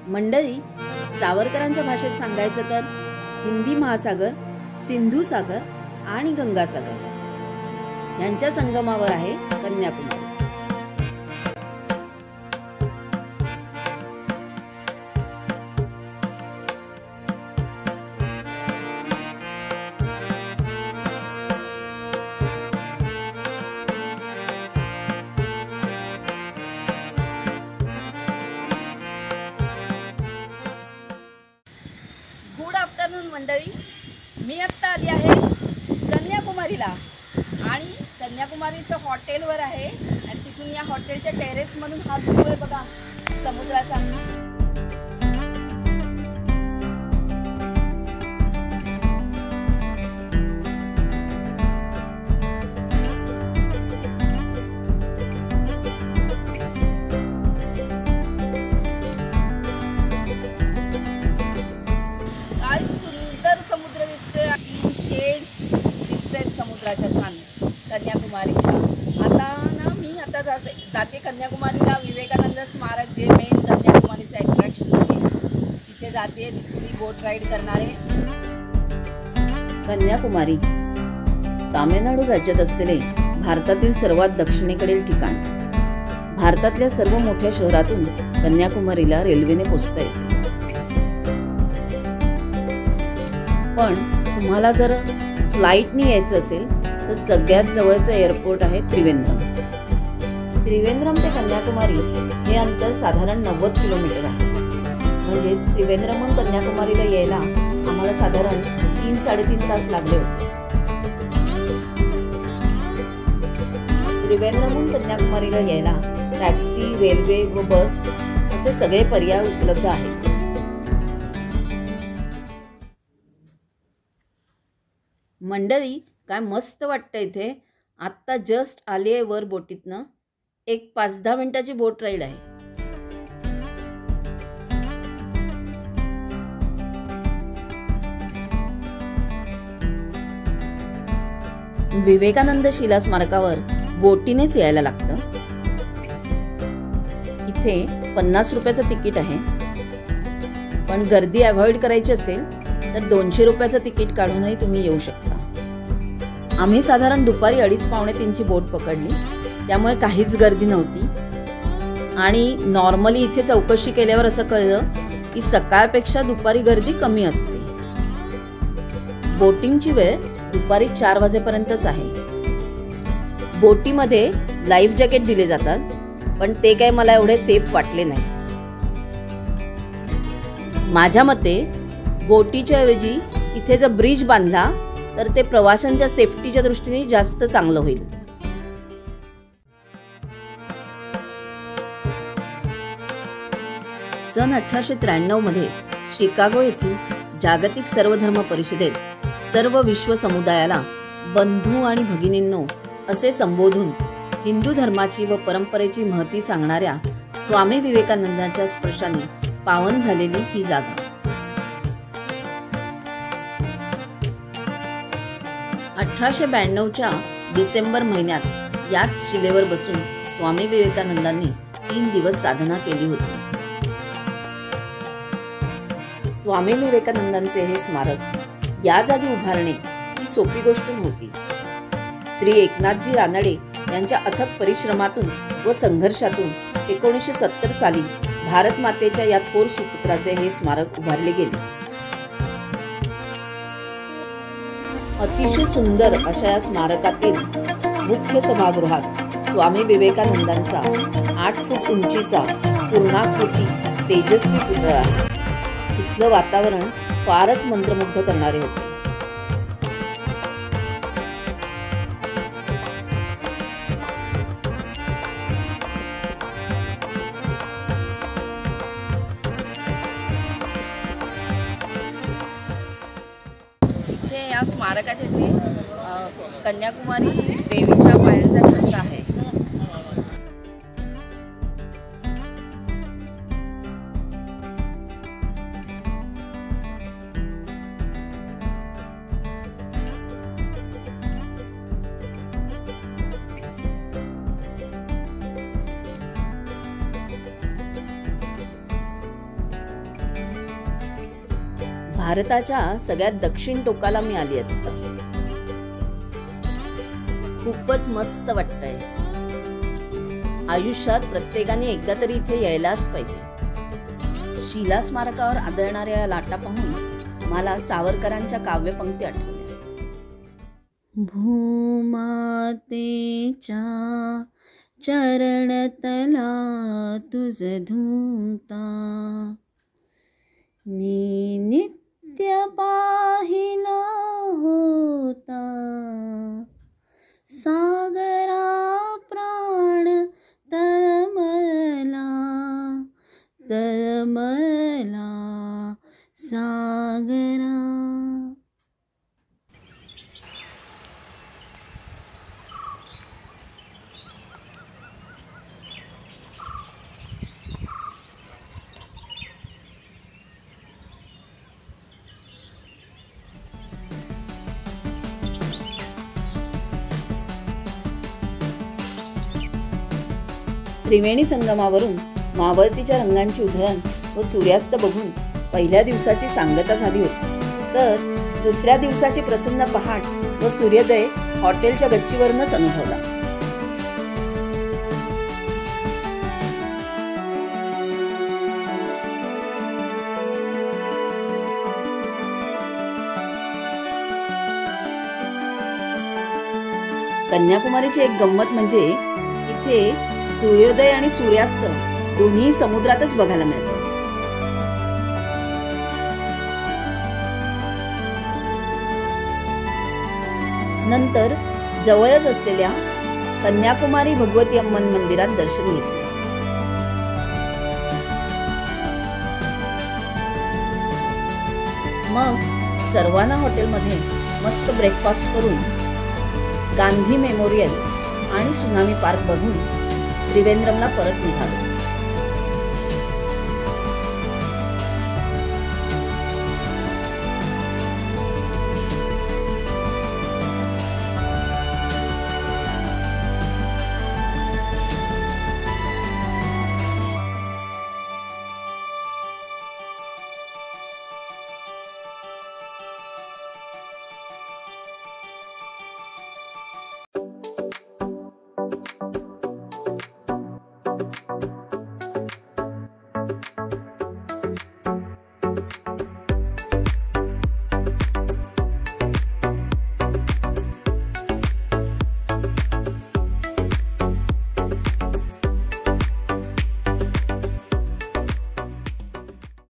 मंडळी, सावरकरांच्या भाषेत सांगायचं तर हिंदी महासागर, सिंधू सागर आणि गंगासागर यांच्या संगमावर आहे कन्याकुमारी। गुड आफ्टरनून मंडळी, मी आत्ता आली आहे कन्याकुमारीला आणि कन्याकुमारीच्या हॉटेलवर आहे आणि तिथून या हॉटेलच्या टेरेसमधून हा व्ह्यू आहे बघा समुद्राचा। काय सुंदर समुद्र दिसते, 3 शेड्स दिसतात समुद्राच्या छान कन्याकुमारीच्या। मी आता जाते कन्याकुमारीला, विवेकानंद स्मारक जे मेन कन्याकुमारीचं अट्रॅक्शन आहे तिथे जाते, तिथली बोट राईड करणार आहे। कन्याकुमारी तामिळनाडू राज्यात असलेले भारतातील सर्वात दक्षिणेकडील ठिकाण। भारतातल्या सर्व मोठ्या शहरातून कन्याकुमारीला रेल्वेने पोहोचता येते। पण तुम्हाला जर फ्लाईटने यायचं असेल तर सगळ्यात जवळचं एअरपोर्ट आहे त्रिवेंद्रम। त्रिवेंद्रम ते कन्याकुमारी हे अंतर साधारण 90 किलोमीटर आहे। म्हणजेच त्रिवेंद्रमहून कन्याकुमारीला यायला आम्हाला साधारण 3-3.5 तास लागले होते। त्रिवेंद्रमहून कन्याकुमारीला यायला टॅक्सी, रेल्वे व बस असे सगळे पर्याय उपलब्ध आहेत। मंडळी, काय मस्त वाटतं इथे। आत्ता जस्ट आली आहे वर बोटीतनं, एक 5-10 मिनिटाची बोट राईड आहे। विवेकानंद शिला स्मारकावर बोटीनेच यायला लागतं। इथे 50 रुपयाचं तिकीट आहे, पण गर्दी अवॉइड करायची असेल तर 200 रुपयाचं तिकीट काढूनही तुम्ही येऊ शकता। आम्ही साधारण दुपारी 2:30-3ची बोट पकडली, त्यामुळे काहीच गर्दी नव्हती। आणि नॉर्मली इथे चौकशी केल्यावर असं कळलं की सकाळपेक्षा दुपारी गर्दी कमी असते। बोटिंगची वेळ दुपारी 4 वाजेपर्यंतच आहे। बोटीमध्ये लाईफ जॅकेट दिले जातात, पण ते काय मला एवढे सेफ वाटले नाहीत। माझ्या मते बोटीच्या ऐवजी इथे जर ब्रिज बांधला तर ते प्रवाशांच्या सेफ्टीच्या दृष्टीने जास्त चांगलं होईल। सन 1893 मध्ये शिकागो येथील जागतिक सर्वधर्म परिषदेत सर्व विश्व समुदायाला बंधू आणि भगिनींनो असे संबोधून हिंदू धर्माची व परंपरेची महती सांगणाऱ्या स्वामी विवेकानंदांच्या स्पर्शाने पावन झालेली ही जागा। 1892च्या डिसेंबर महिन्यात याच शिलेवर बसून स्वामी विवेकानंदांनी 3 दिवस साधना केली होती। स्वामी विवेकानंदांचे हे स्मारक या जागी उभारणे ही सोपी गोष्ट नव्हती। श्री एकनाथजी रानडे यांच्या अथक परिश्रमातून व संघर्षातून 1970 साली भारत मातेच्या या थोर सुपुत्राचे हे स्मारक उभारले गेले। अतिशय सुंदर अशा या स्मारकातील मुख्य सभागृहात स्वामी विवेकानंदांचा 8 फूट उंचीचा पूर्णाकृती तेजस्वी पुतळा आहे। इथलं वातावरण फारच मंत्रमुग्ध करणारे होते। इथे या स्मारकाच्या इथे कन्याकुमारी देवीच्या पायांचा ठसा आहे। भारताच्या सगळ्यात दक्षिण टोकाला मी आली आता. खूपच मस्त वाटतंय. आयुष्यात प्रत्येकाने एकदा तरी इथे यायलाच पाहिजे. शिला स्मारकावर आदळणाऱ्या या लाटा पाहून मला सावरकरांच्या काव्यपंक्ती आठवल्या. भूमातेच्या चरणतला तुझ धुता, मी नित्य पाहिला होता. सागरा प्राण तळमळला तळमळला सागरा. त्रिवेणी संगमावरून मावळतीच्या रंगांची उधळण व सूर्यास्त बघून पहिल्या दिवसाची सांगता झाली होती. तर दुसऱ्या दिवसाची प्रसन्न पहाट व सूर्योदय हॉटेलच्या गच्चीवरूनच अनुभवला. कन्याकुमारीची एक गंमत म्हणजे इथे सूर्योदय आणि सूर्यास्त दोन्ही समुद्रातच बघायला मिळतात. नंतर जवळच असलेल्या कन्याकुमारी भगवती अम्मन मंदिरात दर्शन घेतले. मग सर्वाना हॉटेलमध्ये मस्त ब्रेकफास्ट करून गांधी मेमोरियल आणि सुनामी पार्क बघून त्रिवेंद्रमला परत निघालो.